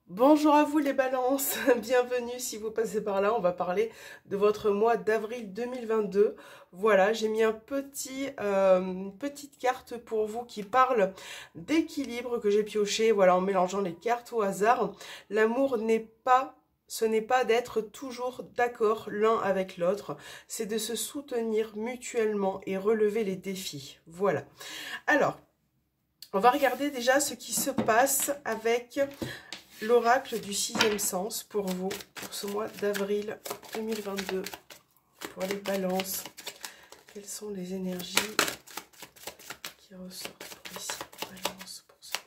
Bonjour à vous les balances, bienvenue si vous passez par là, on va parler de votre mois d'avril 2022. Voilà, j'ai mis une petite carte pour vous qui parle d'équilibre que j'ai pioché, voilà, en mélangeant les cartes au hasard. L'amour ce n'est pas d'être toujours d'accord l'un avec l'autre, c'est de se soutenir mutuellement et relever les défis. Voilà. Alors, on va regarder déjà ce qui se passe avec l'oracle du sixième sens pour vous, pour ce mois d'avril 2022, pour les balances. Quelles sont les énergies qui ressortent pour ici, balance, pour ce mois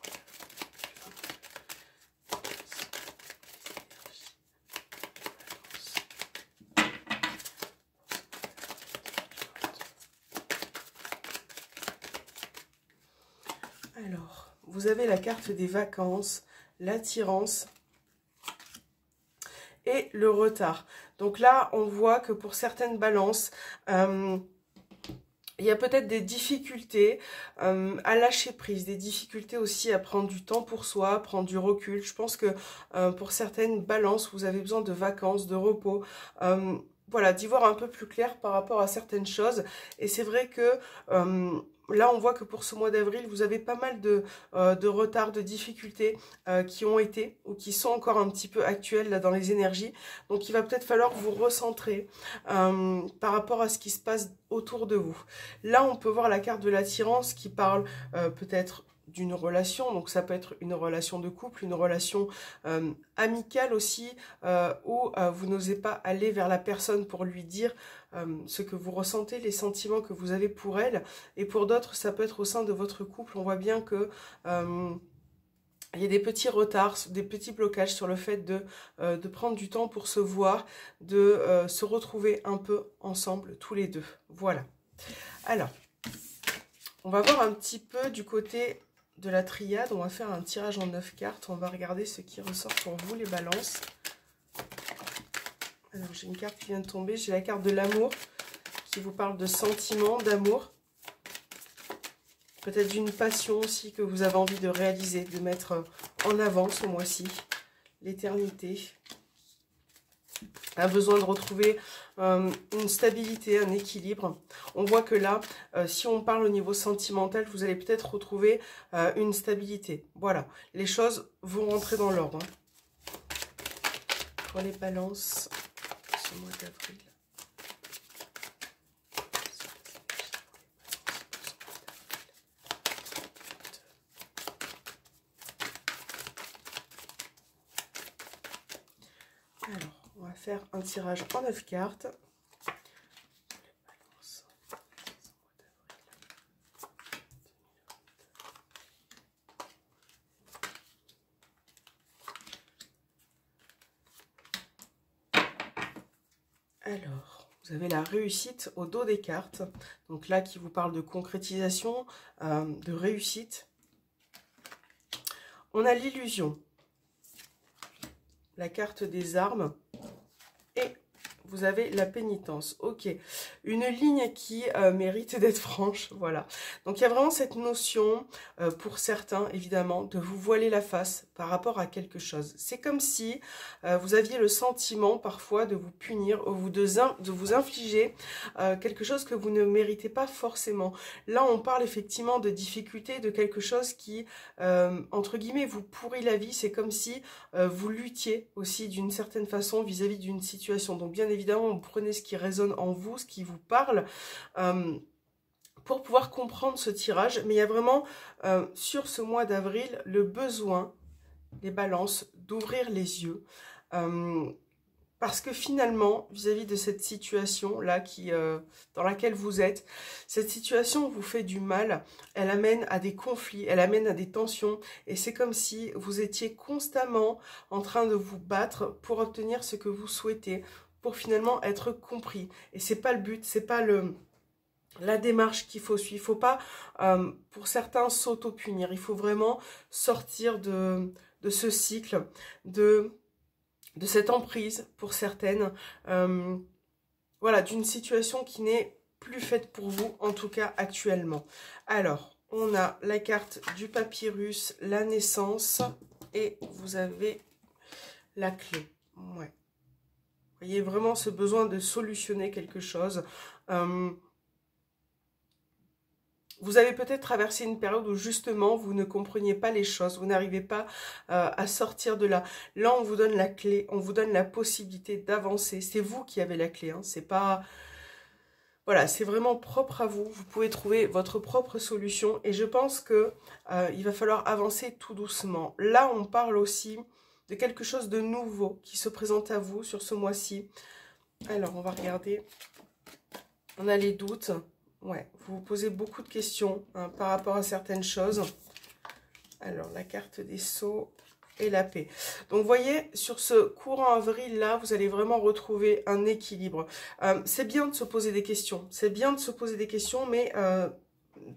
d'avril. Alors, vous avez la carte des vacances, l'attirance et le retard. Donc là, on voit que pour certaines balances, il y a peut-être des difficultés à lâcher prise, des difficultés aussi à prendre du temps pour soi, prendre du recul. Je pense que pour certaines balances, vous avez besoin de vacances, de repos. Voilà, d'y voir un peu plus clair par rapport à certaines choses. Et c'est vrai que là, on voit que pour ce mois d'avril, vous avez pas mal de retard, de difficultés qui ont été ou qui sont encore un petit peu actuelles là dans les énergies. Donc, il va peut-être falloir vous recentrer par rapport à ce qui se passe autour de vous. Là, on peut voir la carte de l'attirance qui parle peut-être d'une relation, donc ça peut être une relation de couple, une relation amicale aussi, où vous n'osez pas aller vers la personne pour lui dire ce que vous ressentez, les sentiments que vous avez pour elle, et pour d'autres, ça peut être au sein de votre couple. On voit bien que il y a des petits retards, des petits blocages sur le fait de prendre du temps pour se voir, de se retrouver un peu ensemble, tous les deux. Voilà. Alors, on va voir un petit peu du côté de la triade. On va faire un tirage en 9 cartes. On va regarder ce qui ressort pour vous, les balances. Alors, j'ai une carte qui vient de tomber. J'ai la carte de l'amour qui vous parle de sentiments, d'amour. Peut-être d'une passion aussi que vous avez envie de réaliser, de mettre en avant ce mois-ci. L'éternité. A besoin de retrouver une stabilité, un équilibre. On voit que là, si on parle au niveau sentimental, vous allez peut-être retrouver une stabilité. Voilà, les choses vont rentrer dans l'ordre. Pour les balances, ce mois d'avril. Alors, on va faire un tirage en 9 cartes. Alors, vous avez la réussite au dos des cartes. Donc là, qui vous parle de concrétisation, de réussite. On a l'illusion. La carte des armes. Et vous avez la pénitence. Ok. Une ligne qui mérite d'être franche. Voilà. Donc, il y a vraiment cette notion, pour certains, évidemment, de vous voiler la face par rapport à quelque chose. C'est comme si vous aviez le sentiment, parfois, de vous punir ou de vous infliger quelque chose que vous ne méritez pas forcément. Là, on parle effectivement de difficultés, de quelque chose qui, entre guillemets, vous pourrit la vie. C'est comme si vous luttiez aussi d'une certaine façon vis-à-vis d'une situation. Donc, bien évidemment, vous prenez ce qui résonne en vous, ce qui vous parle, pour pouvoir comprendre ce tirage. Mais il y a vraiment, sur ce mois d'avril, le besoin, les balances, d'ouvrir les yeux. Parce que finalement, vis-à-vis de cette situation-là dans laquelle vous êtes, cette situation vous fait du mal, elle amène à des conflits, elle amène à des tensions, et c'est comme si vous étiez constamment en train de vous battre pour obtenir ce que vous souhaitez, pour finalement être compris. Et c'est pas le but, c'est pas la démarche qu'il faut suivre. Il faut pas, pour certains, s'auto-punir. Il faut vraiment sortir de ce cycle, de cette emprise pour certaines, voilà, d'une situation qui n'est plus faite pour vous, en tout cas actuellement. Alors, on a la carte du papyrus, la naissance, et vous avez la clé. Ouais. Vous voyez vraiment ce besoin de solutionner quelque chose. Vous avez peut-être traversé une période où justement vous ne compreniez pas les choses, vous n'arrivez pas à sortir de là. Là, on vous donne la clé, on vous donne la possibilité d'avancer. C'est vous qui avez la clé, hein. C'est pas... Voilà, c'est vraiment propre à vous. Vous pouvez trouver votre propre solution et je pense que il va falloir avancer tout doucement. Là, on parle aussi de quelque chose de nouveau qui se présente à vous sur ce mois-ci. Alors, on va regarder. On a les doutes. Ouais, vous vous posez beaucoup de questions hein, par rapport à certaines choses. Alors, la carte des sceaux et la paix. Donc, vous voyez, sur ce courant avril-là, vous allez vraiment retrouver un équilibre. C'est bien de se poser des questions. C'est bien de se poser des questions, mais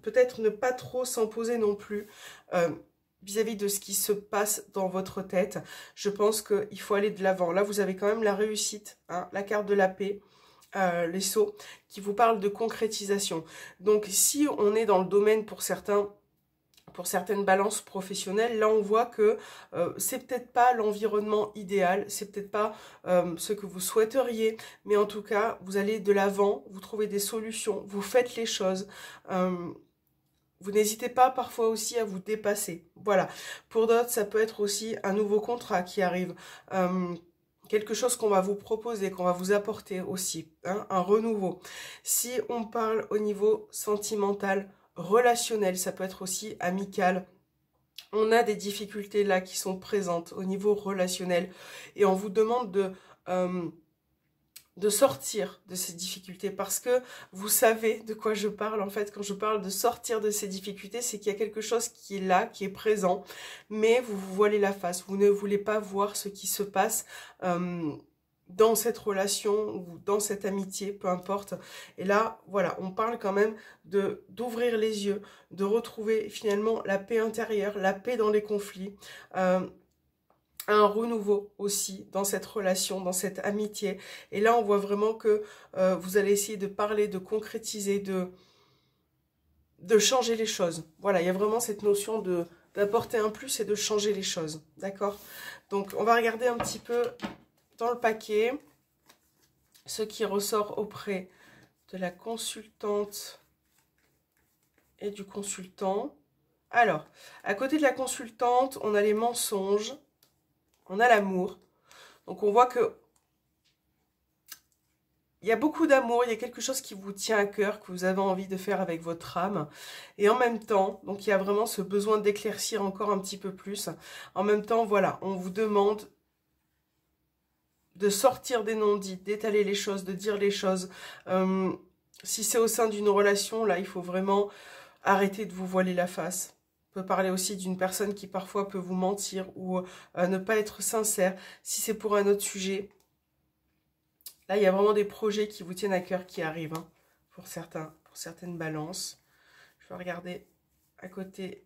peut-être ne pas trop s'en poser non plus vis-à-vis de ce qui se passe dans votre tête. Je pense qu'il faut aller de l'avant. Là, vous avez quand même la réussite, hein, la carte de la paix. Les sceaux qui vous parlent de concrétisation. Donc si on est dans le domaine pour certains, pour certaines balances professionnelles, là on voit que c'est peut-être pas l'environnement idéal, c'est peut-être pas ce que vous souhaiteriez, mais en tout cas vous allez de l'avant, vous trouvez des solutions, vous faites les choses. Vous n'hésitez pas parfois aussi à vous dépasser. Voilà. Pour d'autres, ça peut être aussi un nouveau contrat qui arrive. Quelque chose qu'on va vous proposer, qu'on va vous apporter aussi, hein, un renouveau. Si on parle au niveau sentimental, relationnel, ça peut être aussi amical. On a des difficultés là qui sont présentes au niveau relationnel et on vous demande de sortir de ces difficultés parce que vous savez de quoi je parle en fait quand je parle de sortir de ces difficultés, c'est qu'il y a quelque chose qui est là, qui est présent, mais vous vous voilez la face, vous ne voulez pas voir ce qui se passe dans cette relation ou dans cette amitié, peu importe. Et là, voilà, on parle quand même d'ouvrir les yeux, de retrouver finalement la paix intérieure, la paix dans les conflits, un renouveau aussi dans cette relation, dans cette amitié. Et là, on voit vraiment que vous allez essayer de parler, de concrétiser, de changer les choses. Voilà, il y a vraiment cette notion d'apporter un plus et de changer les choses. D'accord? Donc, on va regarder un petit peu dans le paquet ce qui ressort auprès de la consultante et du consultant. Alors, à côté de la consultante, on a les mensonges. On a l'amour. Donc on voit que il y a beaucoup d'amour, il y a quelque chose qui vous tient à cœur, que vous avez envie de faire avec votre âme. Et en même temps, donc il y a vraiment ce besoin d'éclaircir encore un petit peu plus. En même temps, voilà, on vous demande de sortir des non-dits, d'étaler les choses, de dire les choses. Si c'est au sein d'une relation, là, il faut vraiment arrêter de vous voiler la face. On peut parler aussi d'une personne qui parfois peut vous mentir ou ne pas être sincère. Si c'est pour un autre sujet, là, il y a vraiment des projets qui vous tiennent à cœur qui arrivent, hein, pour certaines balances. Je vais regarder à côté.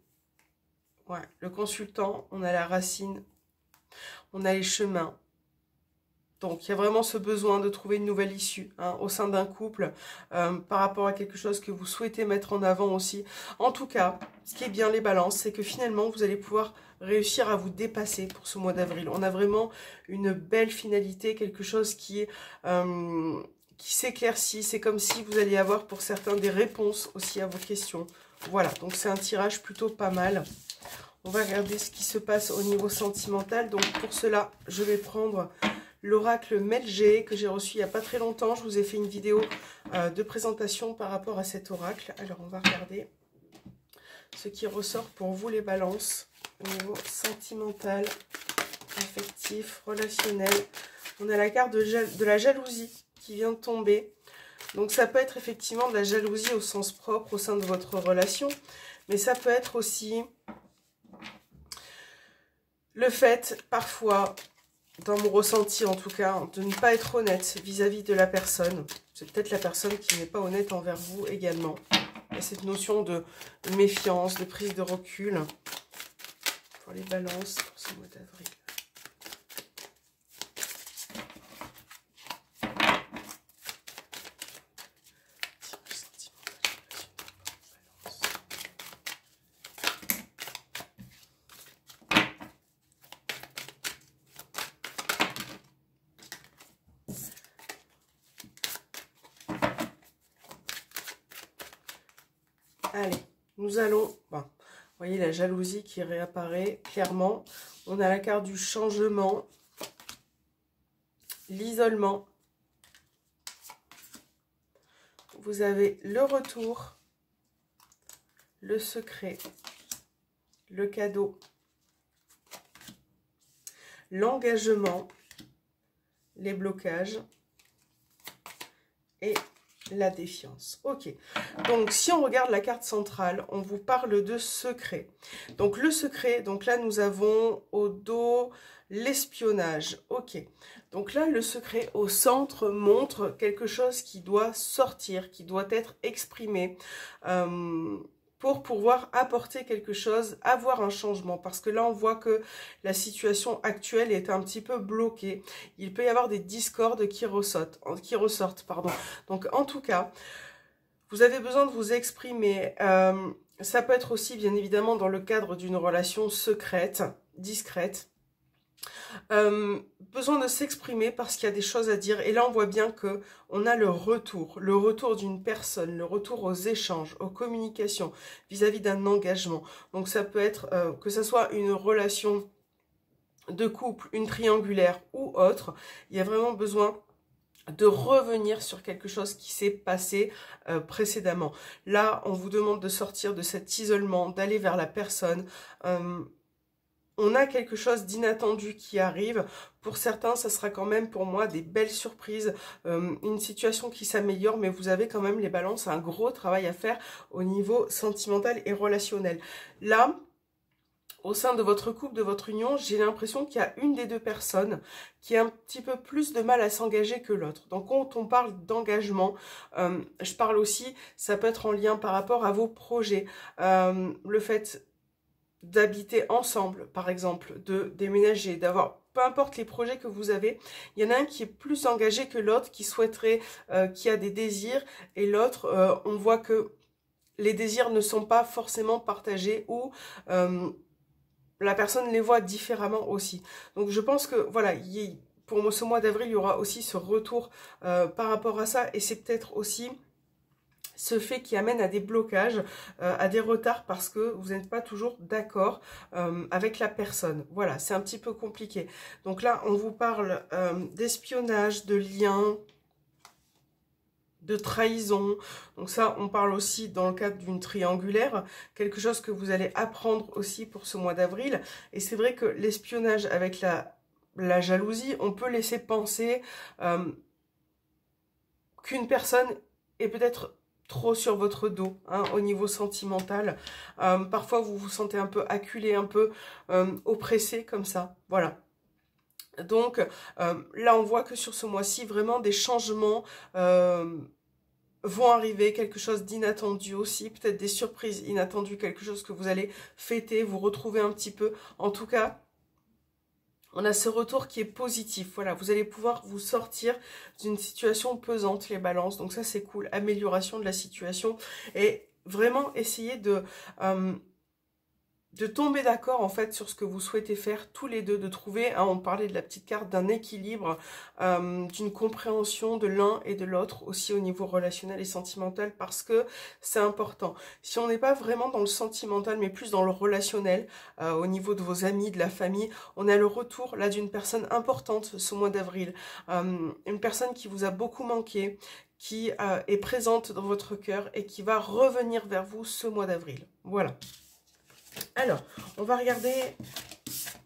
Ouais, le consultant, on a la racine, on a les chemins. Donc, il y a vraiment ce besoin de trouver une nouvelle issue hein, au sein d'un couple par rapport à quelque chose que vous souhaitez mettre en avant aussi. En tout cas, ce qui est bien les balances, c'est que finalement, vous allez pouvoir réussir à vous dépasser pour ce mois d'avril. On a vraiment une belle finalité, quelque chose qui s'éclaircit. C'est comme si vous alliez avoir pour certains des réponses aussi à vos questions. Voilà, donc c'est un tirage plutôt pas mal. On va regarder ce qui se passe au niveau sentimental. Donc pour cela, je vais prendre l'oracle Melgé que j'ai reçu il n'y a pas très longtemps. Je vous ai fait une vidéo de présentation par rapport à cet oracle. Alors on va regarder ce qui ressort pour vous les balances au niveau sentimental, affectif, relationnel. On a la carte de la jalousie qui vient de tomber. Donc ça peut être effectivement de la jalousie au sens propre au sein de votre relation. Mais ça peut être aussi le fait parfois, dans mon ressenti en tout cas, de ne pas être honnête vis-à-vis de la personne. C'est peut-être la personne qui n'est pas honnête envers vous également. Il y a cette notion de méfiance, de prise de recul pour les balances pour ce mois d'avril. Allez, nous allons... Bon, vous voyez la jalousie qui réapparaît clairement. On a la carte du changement, l'isolement. Vous avez le retour, le secret, le cadeau, l'engagement, les blocages et la défiance. Ok, donc si on regarde la carte centrale, on vous parle de secret. Donc le secret, donc là nous avons au dos l'espionnage. Ok, donc là le secret au centre montre quelque chose qui doit sortir, qui doit être exprimé. Pour pouvoir apporter quelque chose, avoir un changement. Parce que là, on voit que la situation actuelle est un petit peu bloquée. Il peut y avoir des discordes qui ressortent. Pardon. Donc, en tout cas, vous avez besoin de vous exprimer. Ça peut être aussi, bien évidemment, dans le cadre d'une relation secrète, discrète. Besoin de s'exprimer parce qu'il y a des choses à dire et là on voit bien que on a le retour d'une personne, le retour aux échanges, aux communications vis-à-vis d'un engagement. Donc ça peut être que ça soit une relation de couple, une triangulaire ou autre, il y a vraiment besoin de revenir sur quelque chose qui s'est passé précédemment. Là, on vous demande de sortir de cet isolement, d'aller vers la personne. On a quelque chose d'inattendu qui arrive. Pour certains, ça sera quand même pour moi des belles surprises, une situation qui s'améliore, mais vous avez quand même les balances, un gros travail à faire au niveau sentimental et relationnel. Là, au sein de votre couple, de votre union, j'ai l'impression qu'il y a une des deux personnes qui a un petit peu plus de mal à s'engager que l'autre. Donc quand on parle d'engagement, je parle aussi, ça peut être en lien par rapport à vos projets, le fait d'habiter ensemble, par exemple, de déménager, d'avoir, peu importe les projets que vous avez, il y en a un qui est plus engagé que l'autre, qui souhaiterait, qui a des désirs, et l'autre, on voit que les désirs ne sont pas forcément partagés ou la personne les voit différemment aussi. Donc je pense que, voilà, pour ce mois d'avril, il y aura aussi ce retour par rapport à ça, et c'est peut-être aussi ce fait qui amène à des blocages, à des retards parce que vous n'êtes pas toujours d'accord avec la personne. Voilà, c'est un petit peu compliqué. Donc là, on vous parle d'espionnage, de liens, de trahison. Donc ça, on parle aussi dans le cadre d'une triangulaire, quelque chose que vous allez apprendre aussi pour ce mois d'avril. Et c'est vrai que l'espionnage avec la jalousie, on peut laisser penser qu'une personne est peut-être trop sur votre dos, hein, au niveau sentimental. Parfois, vous vous sentez un peu acculé, un peu oppressé comme ça. Voilà. Donc, là, on voit que sur ce mois-ci, vraiment, des changements vont arriver, quelque chose d'inattendu aussi, peut-être des surprises inattendues, quelque chose que vous allez fêter, vous retrouver un petit peu. En tout cas, on a ce retour qui est positif. Voilà, vous allez pouvoir vous sortir d'une situation pesante, les balances. Donc ça, c'est cool. Amélioration de la situation. Et vraiment essayer de tomber d'accord en fait sur ce que vous souhaitez faire tous les deux, de trouver, hein, on parlait de la petite carte, d'un équilibre, d'une compréhension de l'un et de l'autre, aussi au niveau relationnel et sentimental, parce que c'est important. Si on n'est pas vraiment dans le sentimental, mais plus dans le relationnel, au niveau de vos amis, de la famille, on a le retour là d'une personne importante ce mois d'avril, une personne qui vous a beaucoup manqué, qui est présente dans votre cœur et qui va revenir vers vous ce mois d'avril. Voilà. Alors, on va regarder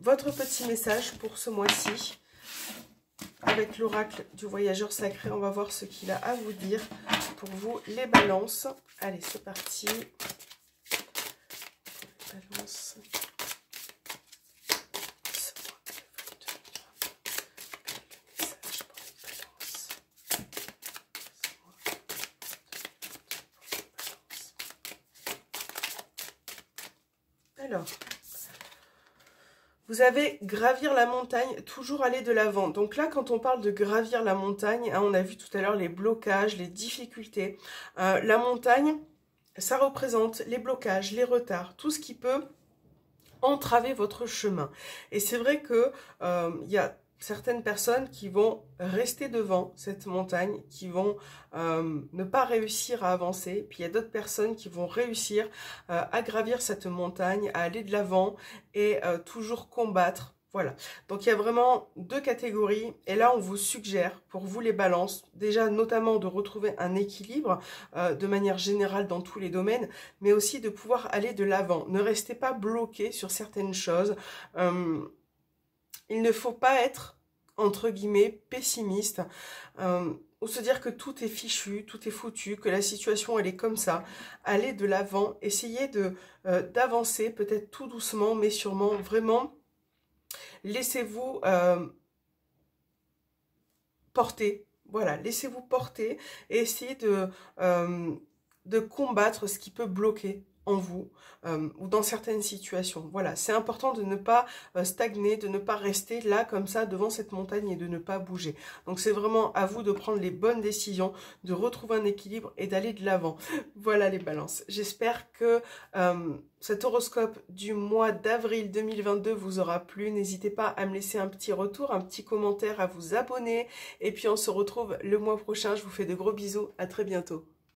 votre petit message pour ce mois-ci. Avec l'oracle du voyageur sacré, on va voir ce qu'il a à vous dire pour vous, les balances. Allez, c'est parti. Balance. Alors, vous avez gravir la montagne, toujours aller de l'avant. Donc là, quand on parle de gravir la montagne, hein, on a vu tout à l'heure les blocages, les difficultés. La montagne, ça représente les blocages, les retards, tout ce qui peut entraver votre chemin. Et c'est vrai que il y a certaines personnes qui vont rester devant cette montagne, qui vont ne pas réussir à avancer. Puis il y a d'autres personnes qui vont réussir à gravir cette montagne, à aller de l'avant et toujours combattre. Voilà, donc il y a vraiment deux catégories et là on vous suggère pour vous les balances, déjà notamment de retrouver un équilibre de manière générale dans tous les domaines, mais aussi de pouvoir aller de l'avant. Ne restez pas bloqué sur certaines choses. Il ne faut pas être, entre guillemets, pessimiste ou se dire que tout est fichu, tout est foutu, que la situation elle est comme ça. Allez de l'avant, essayez d'avancer peut-être tout doucement mais sûrement, vraiment. Laissez-vous porter, voilà, laissez-vous porter et essayez de combattre ce qui peut bloquer en vous ou dans certaines situations. Voilà, c'est important de ne pas stagner, de ne pas rester là comme ça devant cette montagne et de ne pas bouger. Donc c'est vraiment à vous de prendre les bonnes décisions, de retrouver un équilibre et d'aller de l'avant. Voilà les balances. J'espère que cet horoscope du mois d'avril 2022 vous aura plu. N'hésitez pas à me laisser un petit retour, un petit commentaire, à vous abonner. Et puis on se retrouve le mois prochain. Je vous fais de gros bisous. À très bientôt.